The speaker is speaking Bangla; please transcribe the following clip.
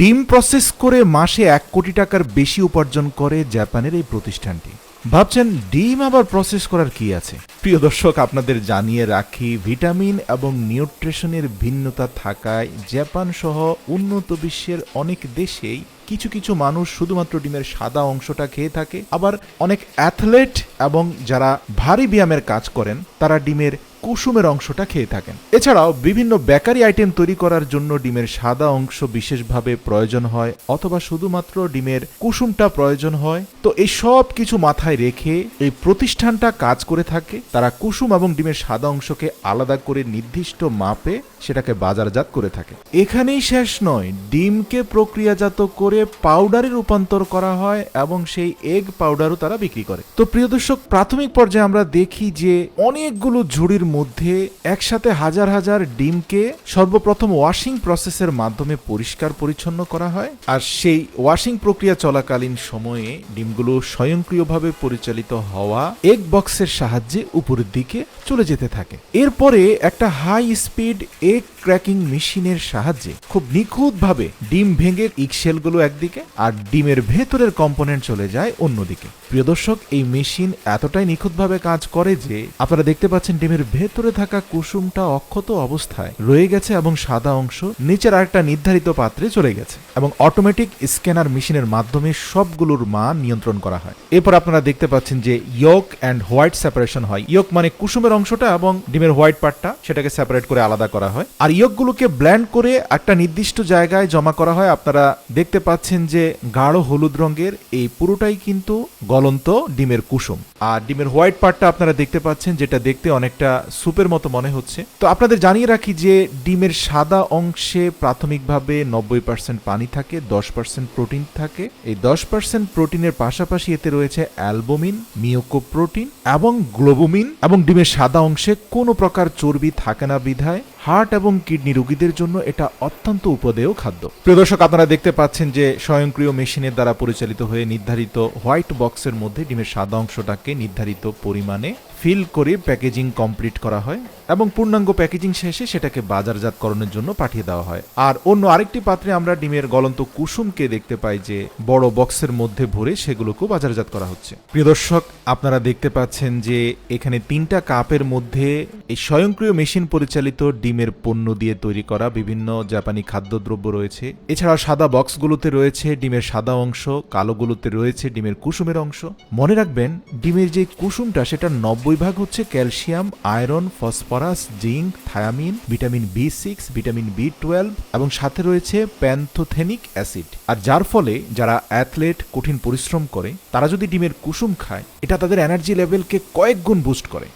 ডিম প্রসেস করে মাসে 1 কোটি টাকার বেশি উপার্জন করে জাপানের এই প্রতিষ্ঠানটি। ভাবছেন ডিম আবার প্রসেস করার কি আছে? প্রিয় দর্শক, আপনাদের জানিয়ে রাখি, ভিটামিন এবং নিউট্রিশনের ভিন্নতা থাকায় জাপান সহ উন্নত বিশ্বের অনেক দেশেই কিছু কিছু মানুষ শুধুমাত্র ডিমের সাদা অংশটা খেয়ে থাকে, আবার অনেক অ্যাথলেট এবং যারা ভারী ব্যায়ামের কাজ করেন তারা ডিমের কুসুমের অংশটা খেয়ে থাকেন। এছাড়াও বিভিন্ন বেকারি আইটেম তৈরি করার জন্য ডিমের সাদা অংশ বিশেষভাবে প্রয়োজন হয়, অথবা শুধুমাত্র ডিমের কুসুমটা প্রয়োজন হয়। তো এই সব কিছু মাথায় রেখে এই প্রতিষ্ঠানটা কাজ করে থাকে। তারা কুসুম এবং ডিমের সাদা অংশকে আলাদা করে নির্দিষ্ট মাপে সেটাকে বাজারজাত করে থাকে। এখানেই শেষ নয়, ডিমকে প্রক্রিয়াজাত করে পাউডারে রূপান্তর করা হয় এবং সেই এগ পাউডারও তারা বিক্রি করে। তো প্রিয় দর্শক, প্রাথমিক পর্যায়ে আমরা দেখি যে অনেকগুলো ঝুড়ির মধ্যে একসাথে হাজার হাজার ডিমকে সর্বপ্রথম ওয়াশিং প্রসেসের মাধ্যমে পরিষ্কার পরিচ্ছন্ন করা হয়, আর সেই ওয়াশিং প্রক্রিয়া চলাকালীন সময়ে ডিমগুলো স্বয়ংক্রিয়ভাবে পরিচালিত হওয়া এগ বক্সের সাহায্যে উপরের দিকে চলে যেতে থাকে। এরপরে একটা হাই স্পিড এগ ক্র্যাকিং মেশিনের সাহায্যে খুব নিখুঁতভাবে ডিম ভেঙে ইগশেলগুলো একদিকে আর ডিমের ভেতরের কম্পোনেন্ট চলে যায় অন্যদিকে। প্রিয় দর্শক, এই মেশিন এতটাই নিখুঁতভাবে কাজ করে যে আপনারা দেখতে পাচ্ছেন ডিমের ভেতরে থাকা কুসুমটা অক্ষত অবস্থায় রয়ে গেছে এবং সাদা অংশ নিচের আরেকটা নির্ধারিত পাত্রে চলে গেছে এবং অটোমেটিক স্ক্যানার মেশিনের মাধ্যমে সবগুলোর মান নিয়ন্ত্রণ করা হয়। এরপর আপনারা দেখতে পাচ্ছেন যে ইয়ক অ্যান্ড হোয়াইট সেপারেশন হয়। ইয়ক মানে কুসুমের অংশটা এবং ডিমের হোয়াইট পার্টটা, সেটাকে সেপারেট করে আলাদা করা হয়। আর ইয়কগুলোকে ব্লেন্ড করে একটা নির্দিষ্ট জায়গায় জমা করা হয়। আপনারা দেখতে পাচ্ছেন যে গাঢ় হলুদ রঙের এই পুরোটাই কিন্তু গলন্ত ডিমের কুসুম। আর ডিমের হোয়াইট পার্টটা আপনারা দেখতে পাচ্ছেন, যেটা দেখতে অনেকটা সুপের মতো মনে হচ্ছে। তো আপনাদের জানিয়ে রাখি যে ডিমের সাদা অংশে প্রাথমিকভাবে 90% পানি থাকে, 10% প্রোটিন থাকে। এই 10% প্রোটিনের পাশাপাশি এতে রয়েছে অ্যালবুমিন, মিওকোপ্রোটিন এবং গ্লোবুমিন, এবং ডিমের সাদা অংশে কোনো প্রকার চর্বি থাকে না বিধায় হার্ট এবং কিডনি রোগীদের জন্য এটা অত্যন্ত উপদেয় খাদ্য। প্রিয় দর্শক, আপনারা দেখতে পাচ্ছেন যে স্বয়ংক্রিয় মেশিনের দ্বারা পরিচালিত হয়ে নির্ধারিত হোয়াইট বক্সের মধ্যে ডিমের সাদা অংশটাকে নির্ধারিত পরিমাণে ফিল করে প্যাকেজিং কমপ্লিট করা হয় এবং পূর্ণাঙ্গ প্যাকেজিং শেষে সেটাকে বাজারজাতকরণের জন্য পাঠিয়ে দেওয়া হয়। আর অন্য আরেকটি পাত্রে আমরা ডিমের গলন্ত কুসুমকে দেখতে পাই যে বড় বক্সের মধ্যে ভরে সেগুলোকেও বাজারজাত করা হচ্ছে। প্রিয় দর্শক, আপনারা দেখতে পাচ্ছেন যে এখানে 3টা কাপের মধ্যে এই স্বয়ংক্রিয় মেশিন পরিচালিত ডিমের পণ্য দিয়ে তৈরি করা বিভিন্ন জাপানি খাদ্যদ্রব্য রয়েছে। এছাড়া সাদা বক্সগুলোতে রয়েছে ডিমের সাদা অংশ, কালোগুলোতে রয়েছে ডিমের কুসুমের অংশ। মনে রাখবেন, ডিমের যে কুসুমটা সেটা 90 ভাগ হচ্ছে calcium, iron, phosphorus, zinc, thymine, vitamin B6, vitamin B12 এবং সাথে রয়েছে প্যান্থোথেনিক অ্যাসিড। আর যার ফলে যারা অ্যাথলেট কঠিন পরিশ্রম করে তারা যদি ডিমের কুসুম খায়, এটা তাদের এনার্জি লেভেলকে কয়েক গুণ বুস্ট করে।